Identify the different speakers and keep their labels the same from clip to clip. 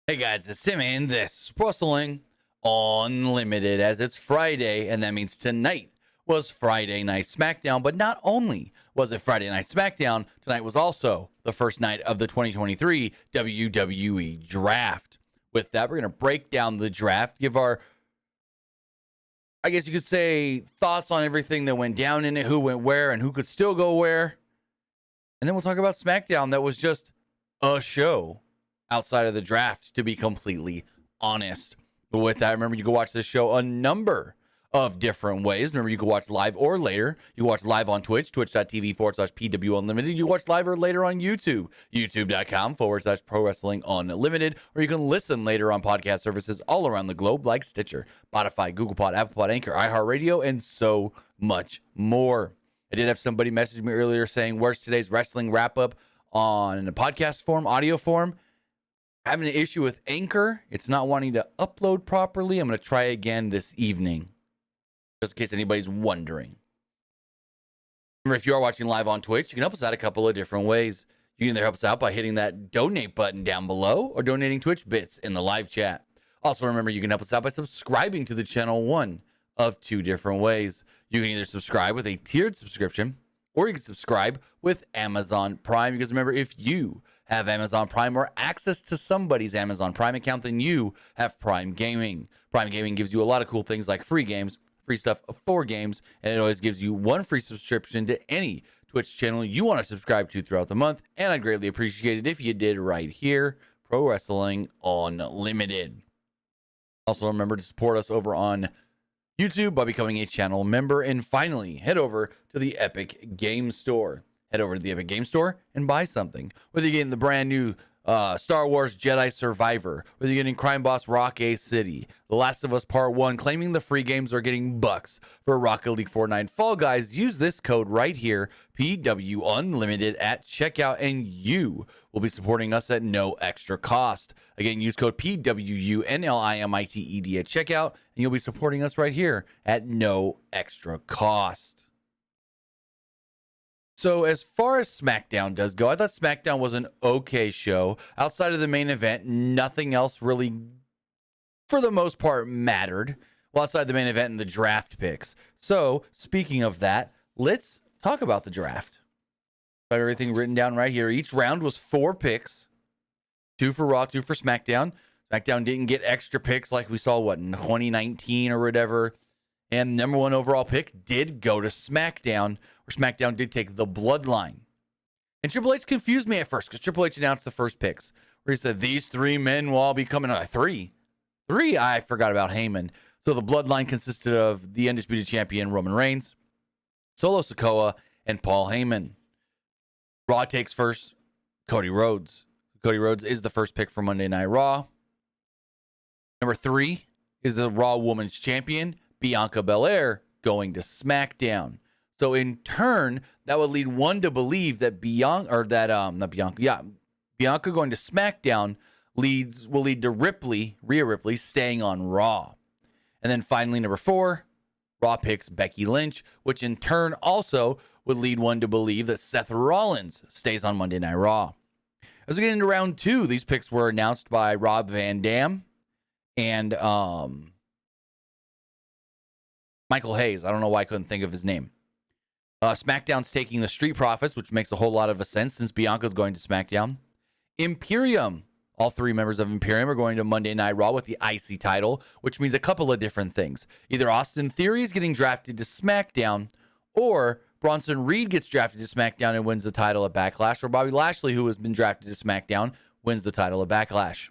Speaker 1: Hey guys, it's Tim and this is Wrestling Unlimited, as it's Friday, and that means tonight was Friday Night Smackdown. But not only was it Friday Night Smackdown, tonight was also the first night of the 2023 WWE Draft. With that, we're going to break down the draft, give our, I guess you could say, thoughts on everything that went down in it, who went where, and who could still go where. And then we'll talk about SmackDown. That was just a show outside of the draft, to be completely honest. But with that, remember, you can watch this show a number of different ways. Remember, you can watch live or later. You can watch live on Twitch, twitch.tv/PWU Unlimited. You can watch live or later on YouTube, youtube.com/Pro Wrestling Unlimited. Or you can listen later on podcast services all around the globe, like Stitcher, Spotify, Google Pod, Apple Pod, Anchor, iHeartRadio, and so much more. I did have somebody message me earlier saying, where's today's wrestling wrap-up on a podcast form, audio form? Having an issue with Anchor. It's not wanting to upload properly. I'm going to try again this evening, just in case anybody's wondering. Remember, if you are watching live on Twitch, you can help us out a couple of different ways. You can either help us out by hitting that donate button down below or donating Twitch bits in the live chat. Also, remember, you can help us out by subscribing to the channel one of two different ways. You can either subscribe with a tiered subscription, or you can subscribe with Amazon Prime. Because remember, if you have Amazon Prime or access to somebody's Amazon Prime account, then you have Prime Gaming. Prime Gaming gives you a lot of cool things like free games, free stuff for games, and it always gives you one free subscription to any Twitch channel you want to subscribe to throughout the month. And I'd greatly appreciate it if you did right here, Pro Wrestling Unlimited. Also, remember to support us over on YouTube by becoming a channel member. And finally, head over to the Epic Game Store. Head over to the Epic Game Store and buy something. Whether you're getting the brand new Star Wars Jedi Survivor, whether you're getting Crime Boss Rock A City, The Last of Us Part 1, claiming the free games are getting bucks for Rocket League Fortnite, Fall Guys, use this code right here, PW Unlimited at checkout, and you will be supporting us at no extra cost. Again, use code PWU NLIMITED at checkout, and you'll be supporting us right here at no extra cost. So as far as SmackDown does go, I thought SmackDown was an okay show. Outside of the main event, nothing else really, for the most part, mattered. Well, outside the main event and the draft picks. So speaking of that, let's talk about the draft. I have everything written down right here. Each round was 4 picks. 2 for Raw, 2 for SmackDown. SmackDown didn't get extra picks like we saw, in 2019 or whatever. And number 1 overall pick did go to SmackDown, where SmackDown did take the Bloodline. And Triple H confused me at first, because Triple H announced the first picks, where he said, these 3 men will all be coming out. 3? I forgot about Heyman. So the Bloodline consisted of the Undisputed Champion, Roman Reigns, Solo Sikoa, and Paul Heyman. Raw takes first, Cody Rhodes. Cody Rhodes is the first pick for Monday Night Raw. Number 3 is the Raw Women's Champion, Bianca Belair, going to SmackDown. So in turn, that would lead one to believe that Bianca going to SmackDown will lead to Rhea Ripley staying on Raw. And then finally, number 4, Raw picks Becky Lynch, which in turn also would lead one to believe that Seth Rollins stays on Monday Night Raw. As we get into round 2, these picks were announced by Rob Van Dam and Michael Hayes. I don't know why I couldn't think of his name. SmackDown's taking the Street Profits, which makes a whole lot of sense since Bianca's going to SmackDown. Imperium. All 3 members of Imperium are going to Monday Night Raw with the IC title, which means a couple of different things. Either Austin Theory is getting drafted to SmackDown, or Bronson Reed gets drafted to SmackDown and wins the title at Backlash, or Bobby Lashley, who has been drafted to SmackDown, wins the title at Backlash.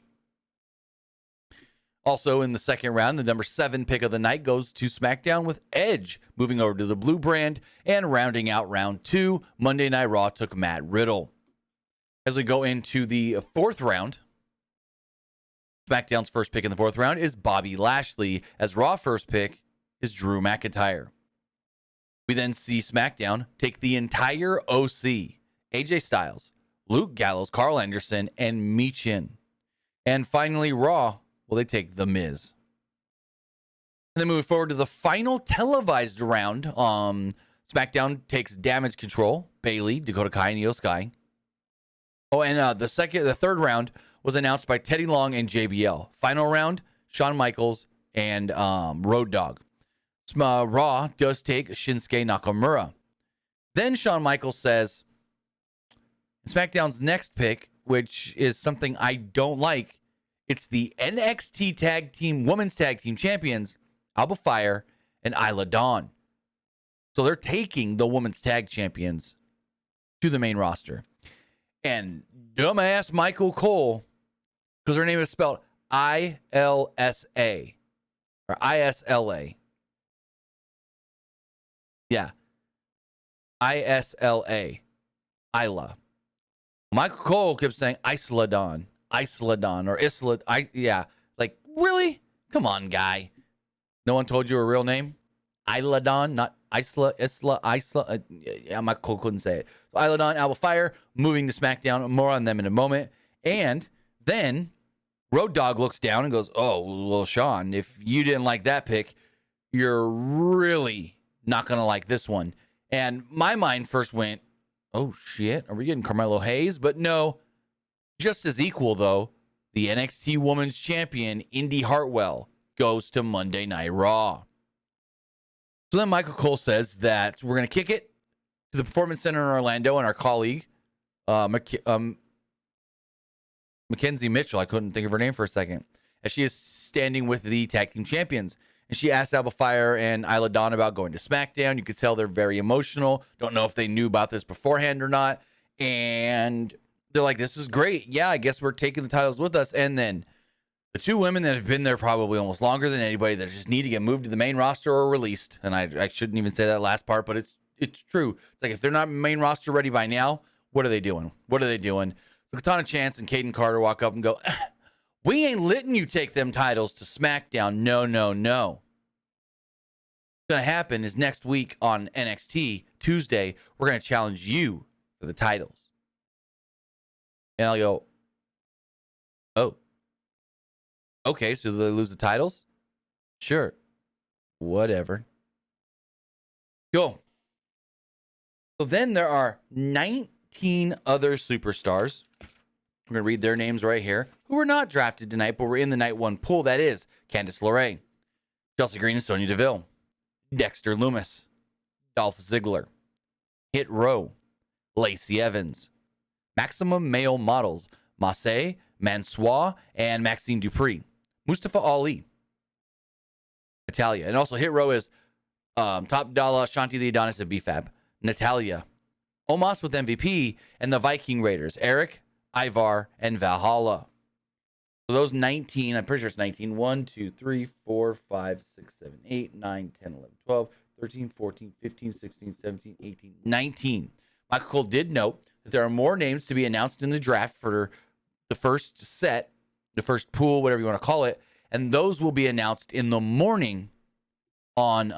Speaker 1: Also in the second round, the number 7 pick of the night goes to SmackDown, with Edge moving over to the Blue brand, and rounding out round 2, Monday Night Raw took Matt Riddle. As we go into the 4th round, SmackDown's first pick in the 4th round is Bobby Lashley, as Raw first pick is Drew McIntyre. We then see SmackDown take the entire OC, AJ Styles, Luke Gallows, Carl Anderson, and Michin. And finally, Raw, they take The Miz. And then moving forward to the final televised round, SmackDown takes Damage Control, Bayley, Dakota Kai, and Io Sky. Oh, and the third round was announced by Teddy Long and JBL. Final round, Shawn Michaels and Road Dogg. Raw does take Shinsuke Nakamura. Then Shawn Michaels says, SmackDown's next pick, which is something I don't like, it's the NXT Women's Tag Team Champions, Alba Fire and Isla Dawn. So they're taking the Women's Tag Champions to the main roster. And dumbass Michael Cole, because her name is spelled I-L-S-A or I-S-L-A. Yeah. I-S-L-A. Isla. Michael Cole kept saying Isla Dawn, or Isla. Yeah. Like, really? Come on, guy. No one told you her real name? Isla Dawn, not Isla. Michael Cole couldn't say it. So Isla Dawn, Alba Fire, moving to SmackDown. More on them in a moment. And then Road Dogg looks down and goes, oh, well, Sean, if you didn't like that pick, you're really not going to like this one. And my mind first went, oh, shit, are we getting Carmelo Hayes? But no, just as equal, though, the NXT Women's Champion, Indy Hartwell, goes to Monday Night Raw. So then Michael Cole says that we're going to kick it to the Performance Center in Orlando, and our colleague, Mackenzie Mitchell, I couldn't think of her name for a second, as she is standing with the Tag Team Champions. And she asked Alba Fire and Isla Dawn about going to SmackDown. You could tell they're very emotional. Don't know if they knew about this beforehand or not. And they're like, this is great. Yeah, I guess we're taking the titles with us. And then the two women that have been there probably almost longer than anybody that just need to get moved to the main roster or released. And I shouldn't even say that last part, but it's true. It's like if they're not main roster ready by now, what are they doing? So Katana Chance and Kaden Carter walk up and go, we ain't letting you take them titles to SmackDown. No. What's going to happen is next week on NXT, Tuesday, we're going to challenge you for the titles. And I'll go, oh. Okay, so they lose the titles? Sure. Whatever. Go. So then there are 19 other superstars. We're going to read their names right here, who were not drafted tonight, but were in the night one pool. That is Candice LeRae, Chelsea Green and Sonya Deville, Dexter Lumis, Dolph Ziggler, Hit Row, Lacey Evans, Maximum Male Models, Massey, Mansois, and Maxine Dupree, Mustafa Ali, Natalia, and also Hit Row is Top Dollar, Shanti the Adonis, and B-Fab, Natalia, Omos with MVP, and the Viking Raiders, Eric, Ivar, and Valhalla. So those 19, I'm pretty sure it's 19. 1, 2, 3, 4, 5, 6, 7, 8, 9, 10, 11, 12, 13, 14, 15, 16, 17, 18, 19. Michael Cole did note that there are more names to be announced in the draft for the first set, the first pool, whatever you want to call it, and those will be announced in the morning on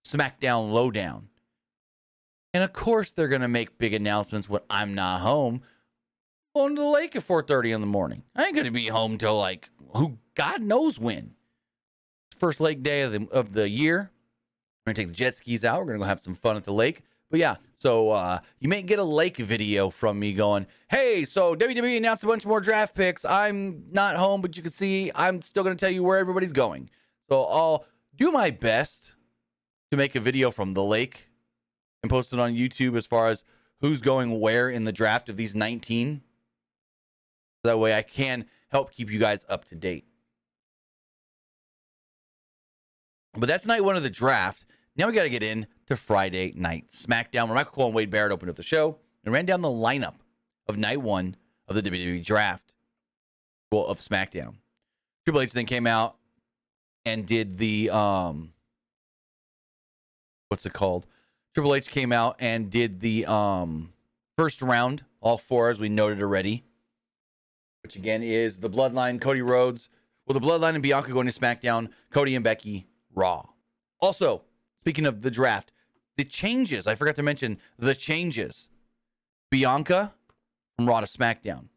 Speaker 1: SmackDown Lowdown. And of course, they're going to make big announcements when I'm not home. Going to the lake at 4:30 in the morning. I ain't going to be home till like God knows when. First lake day of the year. We're going to take the jet skis out. We're going to go have some fun at the lake. But yeah, so you may get a lake video from me going, hey, so WWE announced a bunch more draft picks. I'm not home, but you can see I'm still going to tell you where everybody's going. So I'll do my best to make a video from the lake and post it on YouTube as far as who's going where in the draft of these 19. That way I can help keep you guys up to date. But that's night one of the draft. Now we got to get into Friday Night SmackDown, where Michael Cole and Wade Barrett opened up the show and ran down the lineup of night one of the WWE draft, well, of SmackDown. Triple H then came out and did the, what's it called? Triple H came out and did the first round, all four, as we noted already, which again is the Bloodline, Cody Rhodes. Well, the Bloodline and Bianca going to SmackDown, Cody and Becky, Raw. Also, speaking of the draft, the changes, I forgot to mention the changes. Bianca from Raw to SmackDown.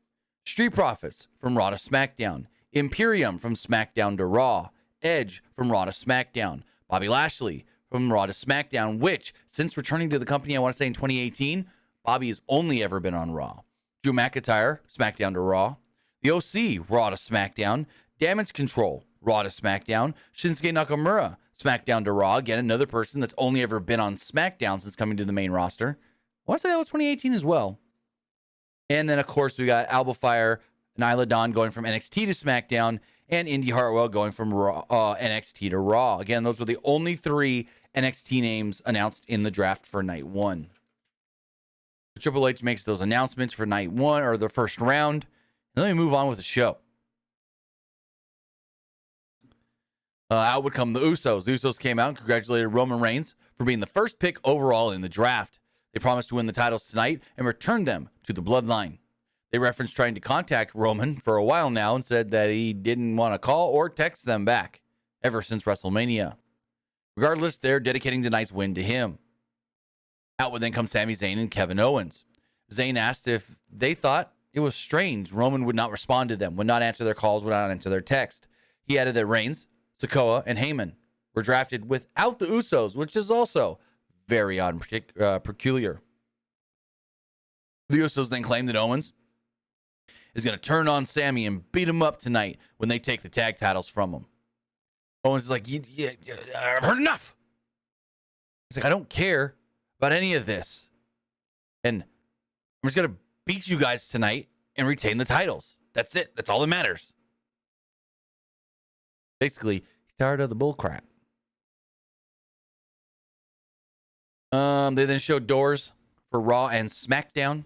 Speaker 1: Street Profits from Raw to SmackDown. Imperium from SmackDown to Raw. Edge from Raw to SmackDown. Bobby Lashley from Raw to SmackDown, which, since returning to the company, I want to say in 2018, Bobby has only ever been on Raw. Drew McIntyre, SmackDown to Raw. The OC, Raw to SmackDown. Damage Control, Raw to SmackDown. Shinsuke Nakamura, SmackDown to Raw. Again, another person that's only ever been on SmackDown since coming to the main roster. I want to say that was 2018 as well. And then, of course, we got Alba Fire, Nyla Dawn going from NXT to SmackDown, and Indy Hartwell going from NXT to Raw. Again, those were the only 3 NXT names announced in the draft for night 1. Triple H makes those announcements for night 1 or the first round. And then we move on with the show. Out would come the Usos. The Usos came out and congratulated Roman Reigns for being the first pick overall in the draft. They promised to win the titles tonight and return them to the Bloodline. They referenced trying to contact Roman for a while now and said that he didn't want to call or text them back ever since WrestleMania. Regardless, they're dedicating tonight's win to him. Out would then come Sami Zayn and Kevin Owens. Zayn asked if they thought it was strange Roman would not respond to them, would not answer their calls, would not answer their text. He added that Reigns, Sikoa, and Heyman were drafted without the Usos, which is also very odd and peculiar. The Usos then claimed that Owens is going to turn on Sami and beat him up tonight when they take the tag titles from him. Owens is like, yeah, I've heard enough. He's like, I don't care about any of this. And I'm just going to beat you guys tonight and retain the titles. That's it. That's all that matters. Basically, he's tired of the bull crap. They then showed doors for Raw and SmackDown.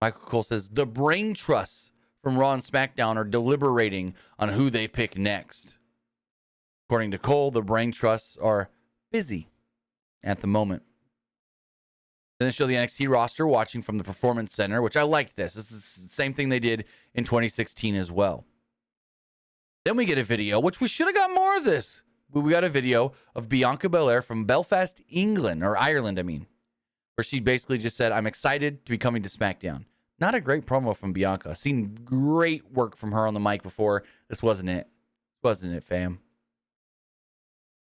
Speaker 1: Michael Cole says the brain trusts from Raw and SmackDown are deliberating on who they pick next. According to Cole, the brain trusts are busy at the moment. Then they show the NXT roster watching from the Performance Center, which I liked this. This is the same thing they did in 2016 as well. Then we get a video, which we should have got more of this. We got a video of Bianca Belair from Belfast, England, or Ireland, I mean, where she basically just said, I'm excited to be coming to SmackDown. Not a great promo from Bianca. Seen great work from her on the mic before. This wasn't it. Wasn't it, fam?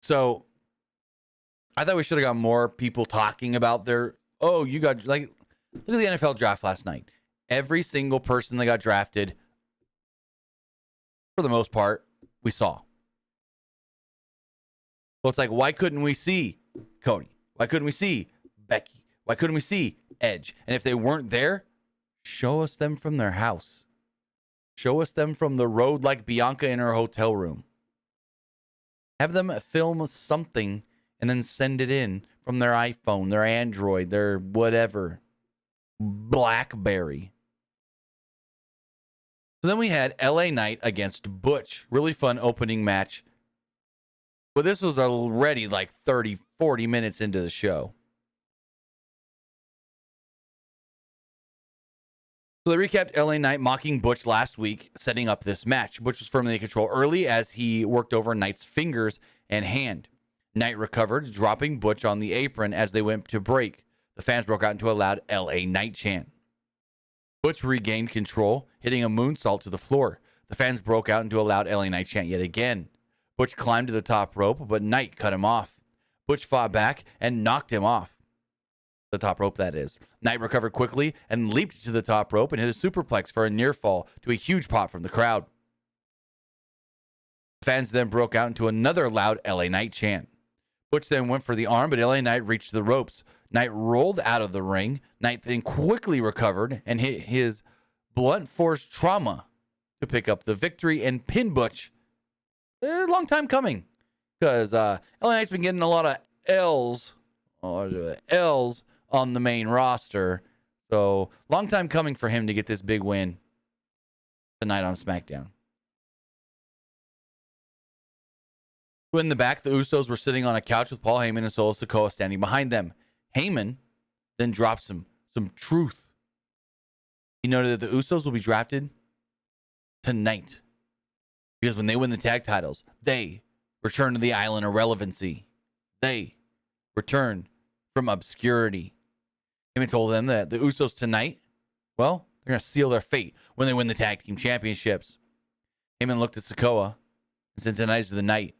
Speaker 1: So I thought we should have got more people talking about their, oh, you got, like, look at the NFL draft last night. Every single person that got drafted, for the most part, we saw. Well, it's like, why couldn't we see Cody? Why couldn't we see Becky? Why couldn't we see Edge? And if they weren't there, show us them from their house. Show us them from the road like Bianca in her hotel room. Have them film something and then send it in from their iPhone, their Android, their whatever. BlackBerry. So then we had LA Knight against Butch. Really fun opening match. But this was already like 30, 40 minutes into the show. So they recapped LA Knight mocking Butch last week, setting up this match. Butch was firmly in control early as he worked over Knight's fingers and hand. Knight recovered, dropping Butch on the apron as they went to break. The fans broke out into a loud LA Knight chant. Butch regained control, hitting a moonsault to the floor. The fans broke out into a loud LA Knight chant yet again. Butch climbed to the top rope, but Knight cut him off. Butch fought back and knocked him off. The top rope, that is. Knight recovered quickly and leaped to the top rope and hit a superplex for a near fall to a huge pop from the crowd. Fans then broke out into another loud LA Knight chant. Butch then went for the arm, but LA Knight reached the ropes. Knight rolled out of the ring. Knight then quickly recovered and hit his blunt force trauma to pick up the victory and pin Butch. A long time coming, because LA Knight's been getting a lot of L's on the main roster. So long time coming for him to get this big win tonight on SmackDown. In the back, the Usos were sitting on a couch with Paul Heyman and Solo Sikoa standing behind them. Heyman then dropped some truth. He noted that the Usos will be drafted tonight because when they win the tag titles, they return to the island of relevancy. They return from obscurity. Heyman told them that the Usos tonight, well, they're going to seal their fate when they win the tag team championships. Heyman looked at Sikoa and said, tonight's the night,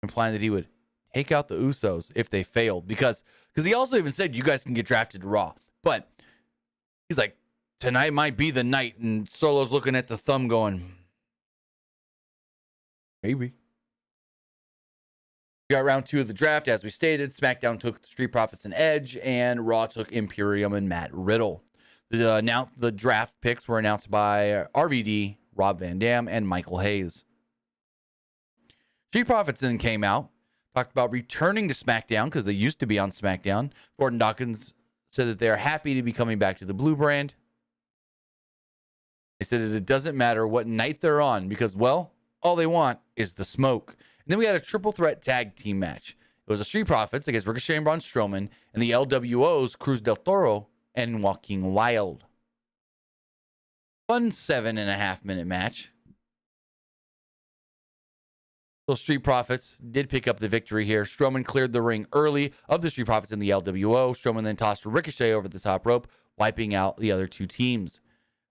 Speaker 1: implying that he would take out the Usos if they failed. Because he also even said, you guys can get drafted to Raw. But he's like, tonight might be the night. And Solo's looking at the thumb going, maybe. We got round 2 of the draft. As we stated, SmackDown took the Street Profits and Edge, and Raw took Imperium and Matt Riddle. The draft picks were announced by RVD, Rob Van Dam, and Michael Hayes. Street Profits then came out, talked about returning to SmackDown because they used to be on SmackDown. Gordon Dawkins said that they are happy to be coming back to the Blue brand. They said that it doesn't matter what night they're on because, well, all they want is the smoke. And then we had a triple threat tag team match. It was the Street Profits against Ricochet and Braun Strowman, and the LWOs, Cruz del Toro and Walking Wild. Fun 7.5-minute match. So Street Profits did pick up the victory here. Strowman cleared the ring early of the Street Profits and the LWO. Strowman then tossed Ricochet over the top rope, wiping out the other 2 teams.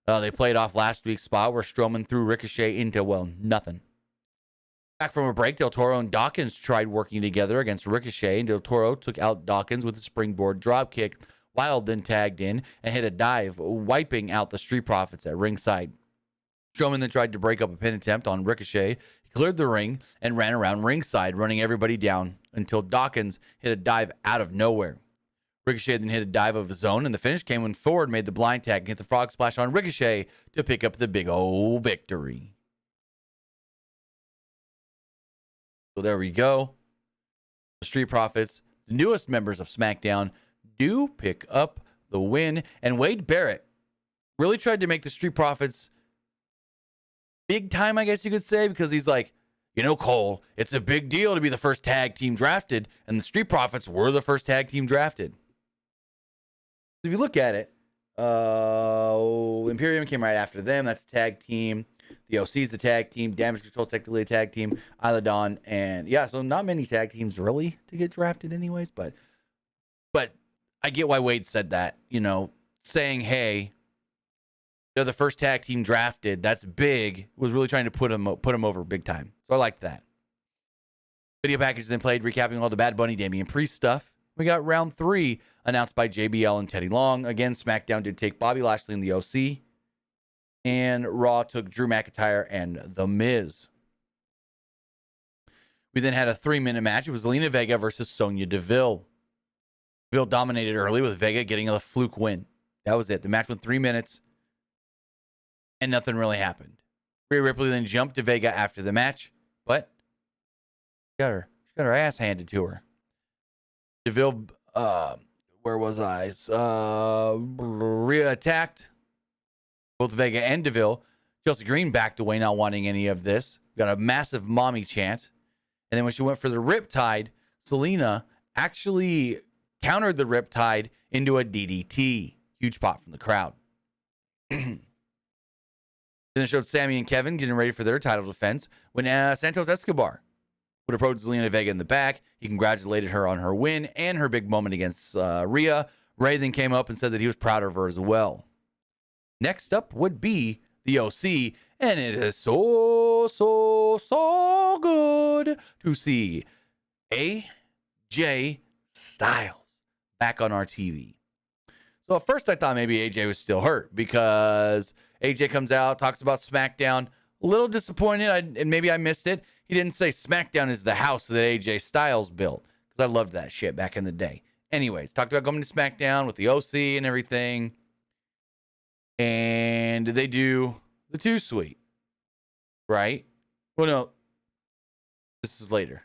Speaker 1: They played off last week's spot where Strowman threw Ricochet into, well, nothing. Back from a break, Del Toro and Dawkins tried working together against Ricochet, and Del Toro took out Dawkins with a springboard dropkick. Wild then tagged in and hit a dive, wiping out the Street Profits at ringside. Strowman then tried to break up a pin attempt on Ricochet. He cleared the ring and ran around ringside, running everybody down until Dawkins hit a dive out of nowhere. Ricochet then hit a dive of his own, and the finish came when Ford made the blind tag and hit the frog splash on Ricochet to pick up the big old victory. So there we go. The Street Profits, the newest members of SmackDown, do pick up the win. And Wade Barrett really tried to make the Street Profits big time, I guess you could say, because he's like, you know, Cole, it's a big deal to be the first tag team drafted, and the Street Profits were the first tag team drafted. If you look at it, Imperium came right after them. That's a tag team. The OC's the tag team. Damage Control's technically a tag team. Isla Dawn. And yeah, so not many tag teams really to get drafted anyways. But I get why Wade said that. You know, saying, hey, they're the first tag team drafted. That's big. Was really trying to put them over big time. So I like that. Video package then played, recapping all the Bad Bunny, Damian Priest stuff. We got round 3 announced by JBL and Teddy Long. Again, SmackDown did take Bobby Lashley and the OC. And Raw took Drew McIntyre and The Miz. We then had a 3-minute match. It was Zelina Vega versus Sonya Deville. Deville dominated early with Vega getting a fluke win. That was it. The match went 3 minutes. And nothing really happened. Rhea Ripley then jumped to Vega after the match. But she got her ass handed to her. Deville, where was I? Rhea attacked both Vega and Deville. Chelsea Green backed away, not wanting any of this. Got a massive mommy chant. And then when she went for the Riptide, Zelina actually countered the Riptide into a DDT. Huge pop from the crowd. Then it showed Sammy and Kevin getting ready for their title defense when Santos Escobar would approach Zelina Vega in the back. He congratulated her on her win and her big moment against Rhea. Ray then came up and said that he was proud of her as well. Next up would be the OC, and it is so good to see AJ Styles back on our TV. So at first I thought maybe AJ was still hurt because AJ comes out, talks about SmackDown. A little disappointed, and maybe I missed it. He didn't say SmackDown is the house that AJ Styles built, because I loved that shit back in the day. Anyways, talked about coming to SmackDown with the OC and everything. And they do the 2-Sweet, right? Well, no, this is later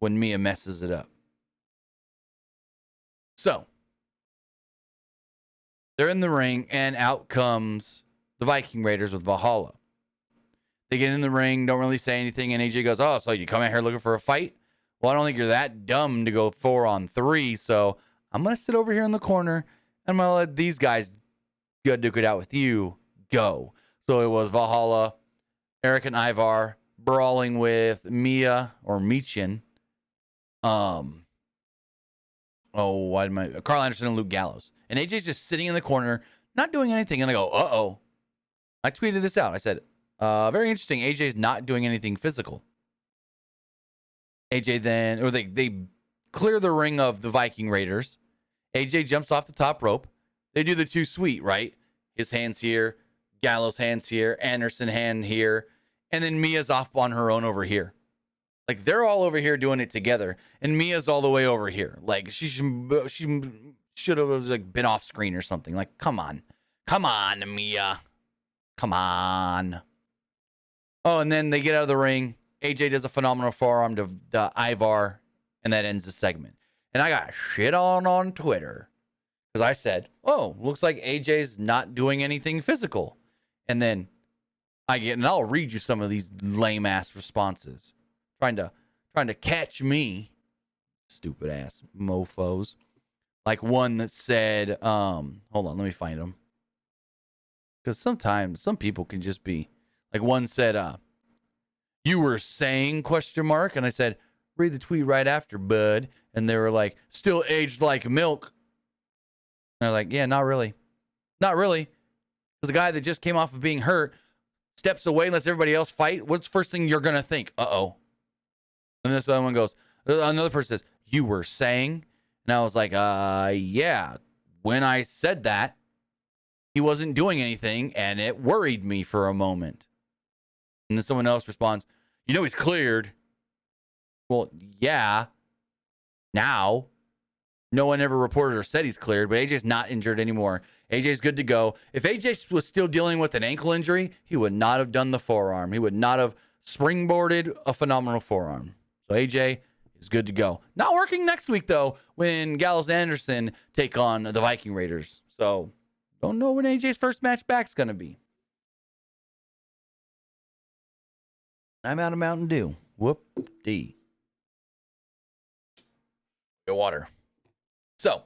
Speaker 1: when Mia messes it up. So they're in the ring, and out comes the Viking Raiders with Valhalla. They get in the ring, don't really say anything, and AJ goes, oh, so you come out here looking for a fight? Well, I don't think you're that dumb to go 4-on-3, so I'm going to sit over here in the corner, and I'm going to let these guys duke it out with you. Go. So it was Valhalla, Eric and Ivar brawling with Mia or Michin. Carl Anderson and Luke Gallows. And AJ's just sitting in the corner, not doing anything. And I go, uh-oh. I tweeted this out. I said, very interesting. AJ's not doing anything physical. AJ then, or they clear the ring of the Viking Raiders. AJ jumps off the top rope. They do the 2-Sweet, right? his hand's here, Gallows' hand's here, Anderson hand here, and then Mia's off on her own over here. Like, they're all over here doing it together, and Mia's all the way over here. Like, she should have like been off screen or something. Like, come on, Mia, come on. Oh, and then they get out of the ring. AJ does a phenomenal forearm to the Ivar, and that ends the segment. And I got shit on Twitter because I said, "Oh, looks like AJ's not doing anything physical." And then and I'll read you some of these lame ass responses, trying to catch me, stupid ass mofos. Like one that said, hold on, let me find them, because sometimes some people can just be like. One said, "You were saying ?" And I said, "Read the tweet right after, bud." And they were like, "Still aged like milk." And I was like, "Yeah, not really. Not really." Because the guy that just came off of being hurt steps away and lets everybody else fight. What's the first thing you're going to think? Uh-oh. And this other one goes, another person says, "You were saying?" And I was like, yeah. When I said that, he wasn't doing anything, and it worried me for a moment. And then someone else responds, "You know he's cleared." Well, yeah. Now, no one ever reported or said he's cleared, but AJ's not injured anymore. AJ's good to go. If AJ was still dealing with an ankle injury, he would not have done the forearm. He would not have springboarded a phenomenal forearm. So AJ is good to go. Not working next week, though, when Gallows and Anderson take on the Viking Raiders. So don't know when AJ's first match back's going to be. I'm out of Mountain Dew. Whoop-dee. Get water. So,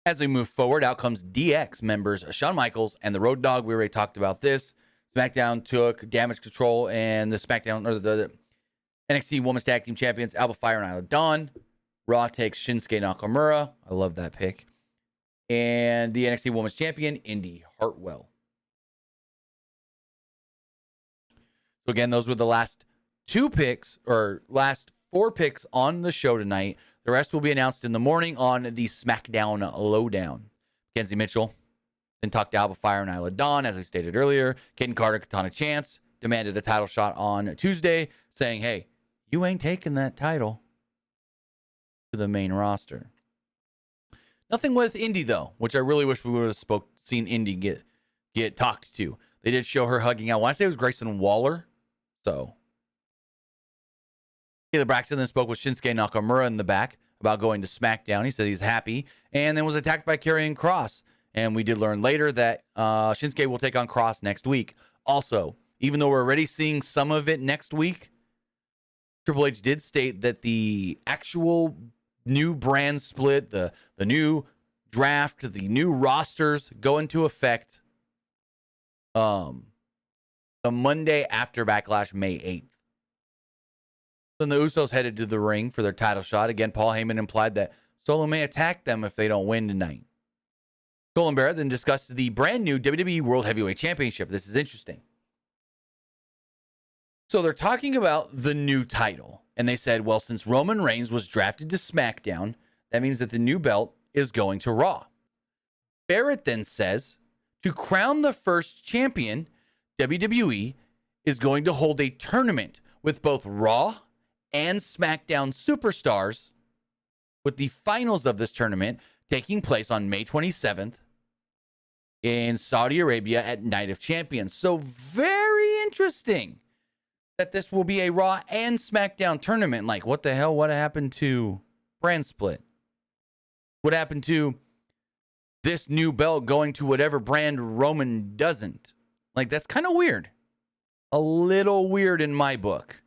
Speaker 1: as we move forward, out comes DX members Shawn Michaels and the Road Dogg. We already talked about this. SmackDown took Damage Control and the SmackDown, or the NXT Women's Tag Team Champions, Alba Fire and Isla Dawn. Raw takes Shinsuke Nakamura. I love that pick. And the NXT Women's Champion, Indy Hartwell. So again, those were the last 4 picks on the show tonight. The rest will be announced in the morning on the SmackDown Lowdown. Kenzie Mitchell then talked to Alba Fire and Isla Dawn, as we stated earlier. Kaden Carter, Katana Chance demanded a title shot on Tuesday, saying, "Hey, you ain't taking that title to the main roster." Nothing with Indy, though, which I really wish we would have seen Indy get talked to. They did show her hugging out. I want to say it was Grayson Waller. So Taylor Braxton then spoke with Shinsuke Nakamura in the back about going to SmackDown. He said he's happy, and then was attacked by Karrion Kross. And we did learn later that Shinsuke will take on Kross next week. Also, even though we're already seeing some of it next week, Triple H did state that the actual new brand split, the new draft, the new rosters go into effect the Monday after Backlash, May 8th. Then the Usos headed to the ring for their title shot. Again, Paul Heyman implied that Solo may attack them if they don't win tonight. Cole and Barrett then discussed the brand new WWE World Heavyweight Championship. This is interesting. So they're talking about the new title. And they said, well, since Roman Reigns was drafted to SmackDown, that means that the new belt is going to Raw. Barrett then says, to crown the first champion, WWE is going to hold a tournament with both Raw and SmackDown superstars, with the finals of this tournament taking place on May 27th in Saudi Arabia at Night of Champions. So very interesting that this will be a Raw and SmackDown tournament. Like, what the hell? What happened to brand split? What happened to this new belt going to whatever brand Roman doesn't? Like, that's kind of weird. A little weird in my book.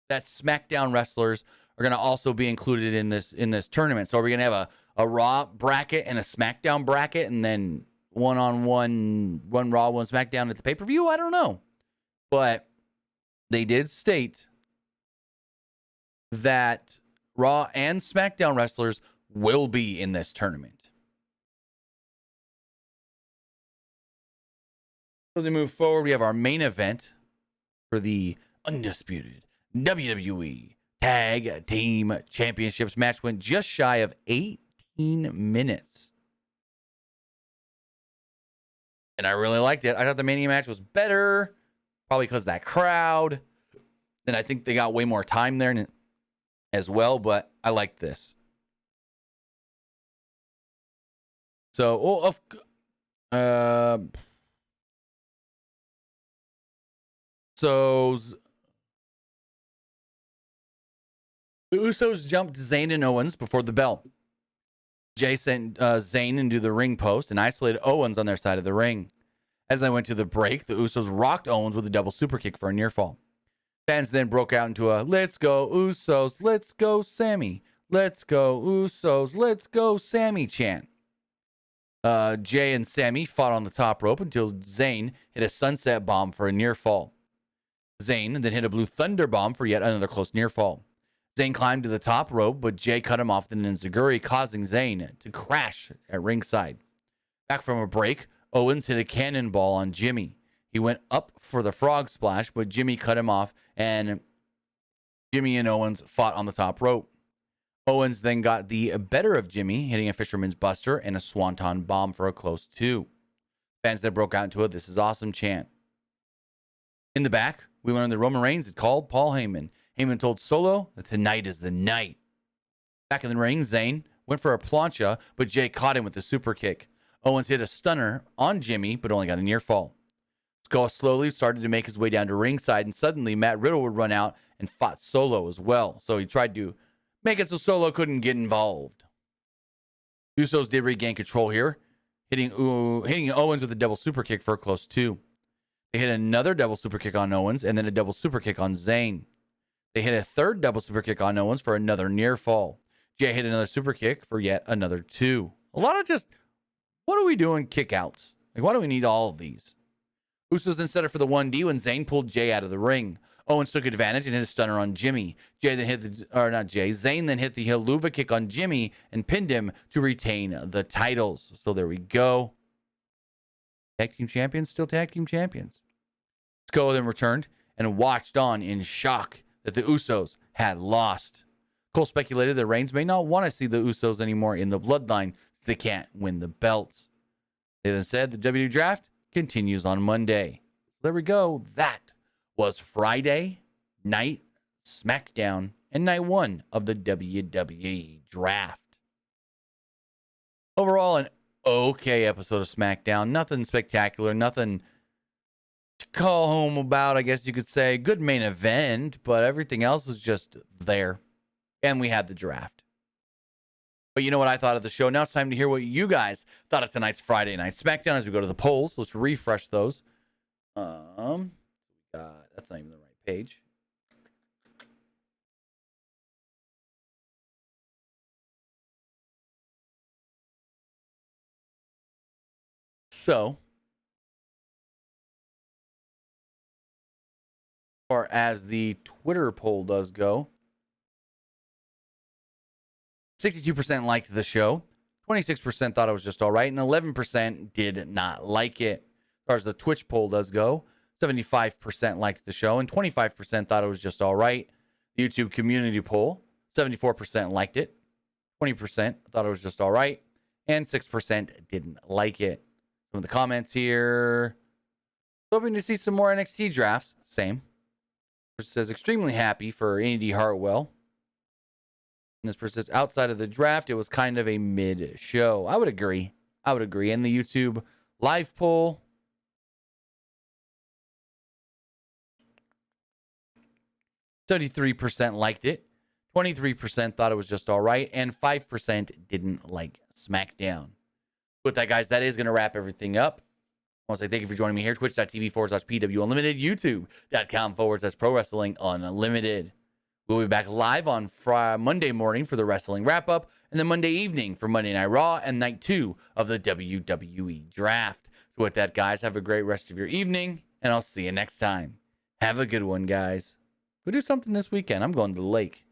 Speaker 1: That SmackDown wrestlers are going to also be included in this tournament. So are we going to have a Raw bracket and a SmackDown bracket, and then one Raw, one SmackDown at the pay-per-view? I don't know. But they did state that Raw and SmackDown wrestlers will be in this tournament. As we move forward, we have our main event for the undisputed WWE Tag Team Championships. Match went just shy of 18 minutes. and I really liked it. I thought the Mania match was better, probably because of that crowd. And I think they got way more time there as well, but I liked this. So, the Usos jumped Zayn and Owens before the bell. Jay sent Zayn into the ring post and isolated Owens on their side of the ring. As they went to the break, the Usos rocked Owens with a double super kick for a near fall. Fans then broke out into a "Let's go Usos, let's go Sammy, let's go Usos, let's go Sammy" chant. Jay and Sammy fought on the top rope until Zayn hit a sunset bomb for a near fall. Zayn then hit a blue thunder bomb for yet another close near fall. Zayn climbed to the top rope, but Jay cut him off the Enziguri, causing Zayn to crash at ringside. Back from a break, Owens hit a cannonball on Jimmy. He went up for the frog splash, but Jimmy cut him off, and Jimmy and Owens fought on the top rope. Owens then got the better of Jimmy, hitting a fisherman's buster and a swanton bomb for a close 2. Fans then broke out into a "This is awesome" chant. In the back, we learned that Roman Reigns had called Paul Heyman. Heyman told Solo that tonight is the night. Back in the ring, Zayn went for a plancha, but Jay caught him with a super kick. Owens hit a stunner on Jimmy, but only got a near fall. Skull slowly started to make his way down to ringside, and suddenly Matt Riddle would run out and fought Solo as well. So he tried to make it so Solo couldn't get involved. Usos did regain control here, hitting Owens with a double super kick for a close 2. They hit another double super kick on Owens and then a double super kick on Zayn. They hit a third double super kick on Owens for another near fall. Jay hit another super kick for yet another 2. A lot of just, what are we doing kickouts? Like, why do we need all of these? Usos then set it for the 1D when Zayn pulled Jay out of the ring. Owens took advantage and hit a stunner on Jimmy. Zayn then hit the Helluva kick on Jimmy and pinned him to retain the titles. So there we go. Tag team champions, still tag team champions. Sco then returned and watched on in shock that the Usos had lost. Cole speculated that Reigns may not want to see the Usos anymore in the bloodline, so they can't win the belts. They then said the WWE draft continues on Monday. There we go. That was Friday Night Smackdown and night 1 of the WWE draft. Overall, an okay episode of Smackdown. Nothing spectacular, nothing to call home about, I guess you could say. Good main event, but everything else was just there. And we had the draft. But you know what I thought of the show? Now it's time to hear what you guys thought of tonight's Friday Night Smackdown as we go to the polls. Let's refresh those. That's not even the right page. So, as far as the Twitter poll does go, 62% liked the show, 26% thought it was just all right, and 11% did not like it. As far as the Twitch poll does go, 75% liked the show, and 25% thought it was just all right. The YouTube community poll, 74% liked it, 20% thought it was just all right, and 6% didn't like it. Some of the comments here, hoping to see some more NXT drafts. Same. This says extremely happy for Indy Hartwell. And this person says outside of the draft, it was kind of a mid show. I would agree. And the YouTube live poll, 73% liked it, 23% thought it was just all right, and 5% didn't like SmackDown. With that, guys, that is going to wrap everything up. I want to say thank you for joining me here. Twitch.tv/PWU Unlimited, YouTube.com/Pro Wrestling Unlimited. We'll be back live on Monday morning for the wrestling wrap up, and then Monday evening for Monday Night Raw and night 2 of the WWE draft. So with that, guys, have a great rest of your evening, and I'll see you next time. Have a good one, guys. Go do something this weekend. I'm going to the lake.